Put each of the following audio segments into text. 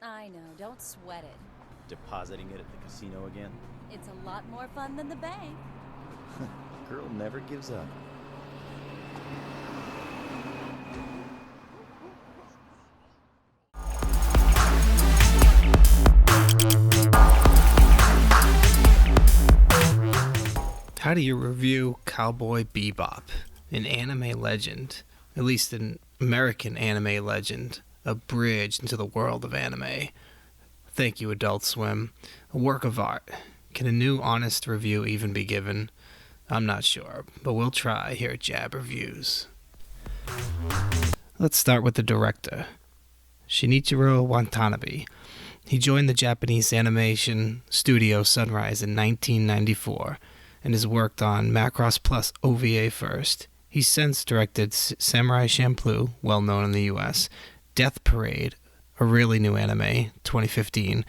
I know, don't sweat it. Depositing it at the casino again? It's a lot more fun than the bank. Girl never gives up. How do you review Cowboy Bebop, an anime legend, at least an American anime legend, a bridge into the world of anime? Thank you, Adult Swim. A work of art. Can a new honest review even be given? I'm not sure, but we'll try here at JAAB Reviews. Let's start with the director, Shinichiro Watanabe. He joined the Japanese animation studio Sunrise in 1994 and has worked on Macross Plus OVA first. He's since directed Samurai Champloo, well known in the US, Death Parade, a really new anime, 2015,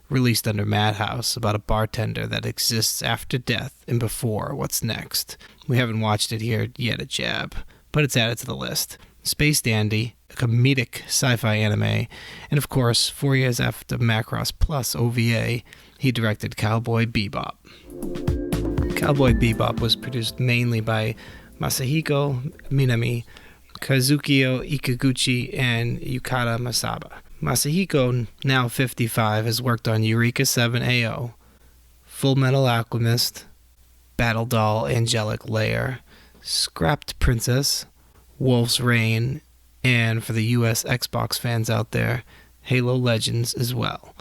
released under Madhouse, about a bartender that exists after death and before what's next. We haven't watched it here yet at JAAB, but it's added to the list. Space Dandy, a comedic sci-fi anime, and of course, 4 years after Macross Plus OVA, he directed Cowboy Bebop. Cowboy Bebop was produced mainly by Masahiko Minami, Kazukiyo Ikaguchi, and Yukata Masaba. Masahiko, now 55, has worked on Eureka 7AO, Full Metal Alchemist, Battle Doll Angelic Lair, Scrapped Princess, Wolf's Rain, and for the US Xbox fans out there, Halo Legends as well.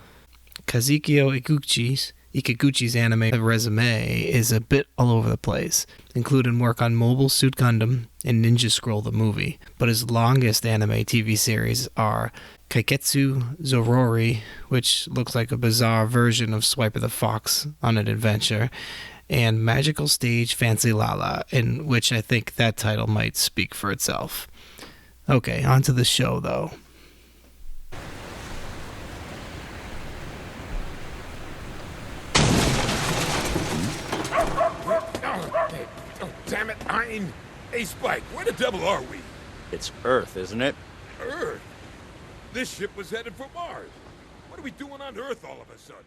Kazukiyo Ikaguchi's anime resume is a bit all over the place, including work on Mobile Suit Gundam and Ninja Scroll the movie, but his longest anime TV series are Kaiketsu Zorori, which looks like a bizarre version of Swiper the Fox on an adventure, and Magical Stage Fancy Lala, in which I think that title might speak for itself. Okay, on to the show though. Damn it, Hey, Spike, where the devil are we? It's Earth, isn't it? Earth? This ship was headed for Mars. What are we doing on Earth all of a sudden?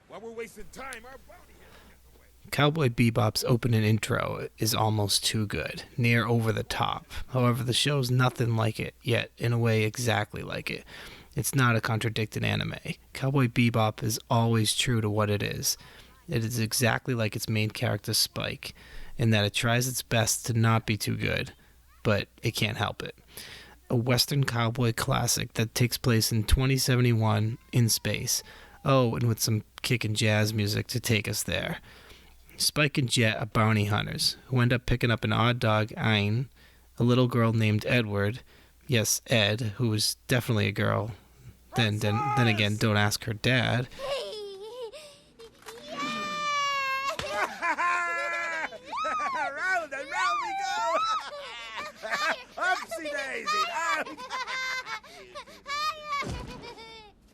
While we're wasting time, our bounty has gotten away. Cowboy Bebop's opening intro is almost too good, near over the top. However, the show's nothing like it, yet in a way exactly like it. It's not a contradicting anime. Cowboy Bebop is always true to what it is. It is exactly like its main character Spike, in that it tries its best to not be too good, but it can't help it. A Western cowboy classic that takes place in 2071 in space. Oh, and with some kickin' jazz music to take us there. Spike and Jet are bounty hunters who end up picking up an odd dog, Ayn, a little girl named Edward. Yes, Ed, who is definitely a girl. Then again, don't ask her dad. Round and round we go! Upsy daisy!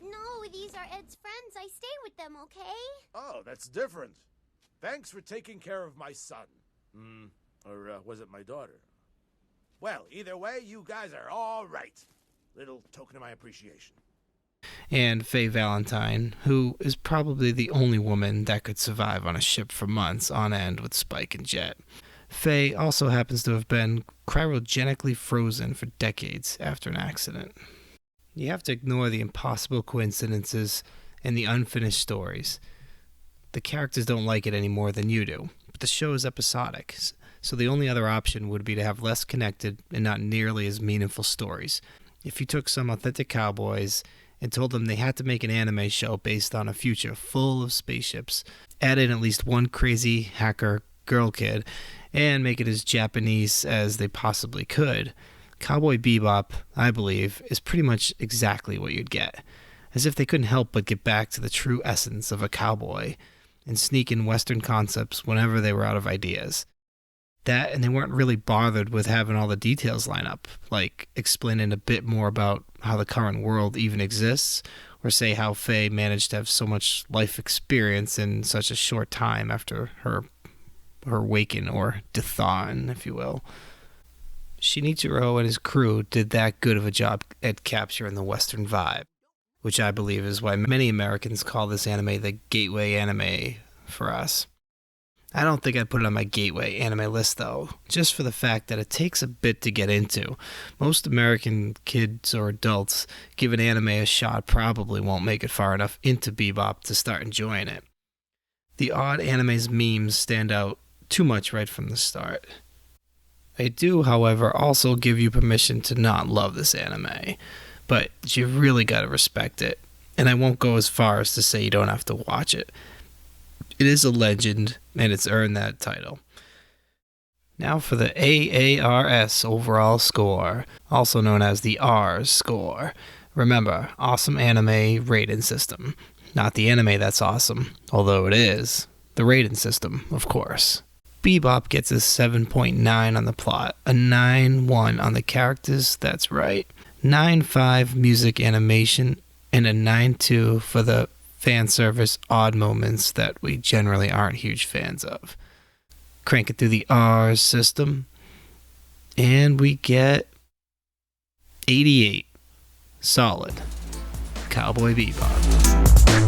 No, these are Ed's friends. I stay with them, okay? Oh, that's different. Thanks for taking care of my son. Or was it my daughter? Well, either way, you guys are all right. Little token of my appreciation. And Faye Valentine, who is probably the only woman that could survive on a ship for months on end with Spike and Jet. Faye also happens to have been cryogenically frozen for decades after an accident. You have to ignore the impossible coincidences and the unfinished stories. The characters don't like it any more than you do, but the show is episodic, so the only other option would be to have less connected and not nearly as meaningful stories. If you took some authentic cowboys and told them they had to make an anime show based on a future full of spaceships, add in at least one crazy hacker girl kid, and make it as Japanese as they possibly could, Cowboy Bebop, I believe, is pretty much exactly what you'd get. As if they couldn't help but get back to the true essence of a cowboy and sneak in Western concepts whenever they were out of ideas. That, and they weren't really bothered with having all the details line up, like explaining a bit more about how the current world even exists, or say how Faye managed to have so much life experience in such a short time after her waking, or Dethawn, if you will. Shinichiro and his crew did that good of a job at capturing the Western vibe. which I believe is why many Americans call this anime the gateway anime for us. I don't think I'd put it on my gateway anime list though, just for the fact that it takes a bit to get into. Most American kids or adults give an anime a shot probably won't make it far enough into Bebop to start enjoying it. The odd anime's memes stand out too much right from the start. I do, however, also give you permission to not love this anime, but you really gotta respect it, and I won't go as far as to say you don't have to watch it. It is a legend, and it's earned that title. Now for the AARS overall score, also known as the R's score. Remember, awesome anime rating system. Not the anime that's awesome, although it is. The rating system, of course. Bebop gets a 7.9 on the plot, a 9.1 on the characters, that's right, 9.5 music animation, and a 9.2 for the fan service odd moments that we generally aren't huge fans of. Crank it through the R's system, and we get 88. Solid. Cowboy Bebop.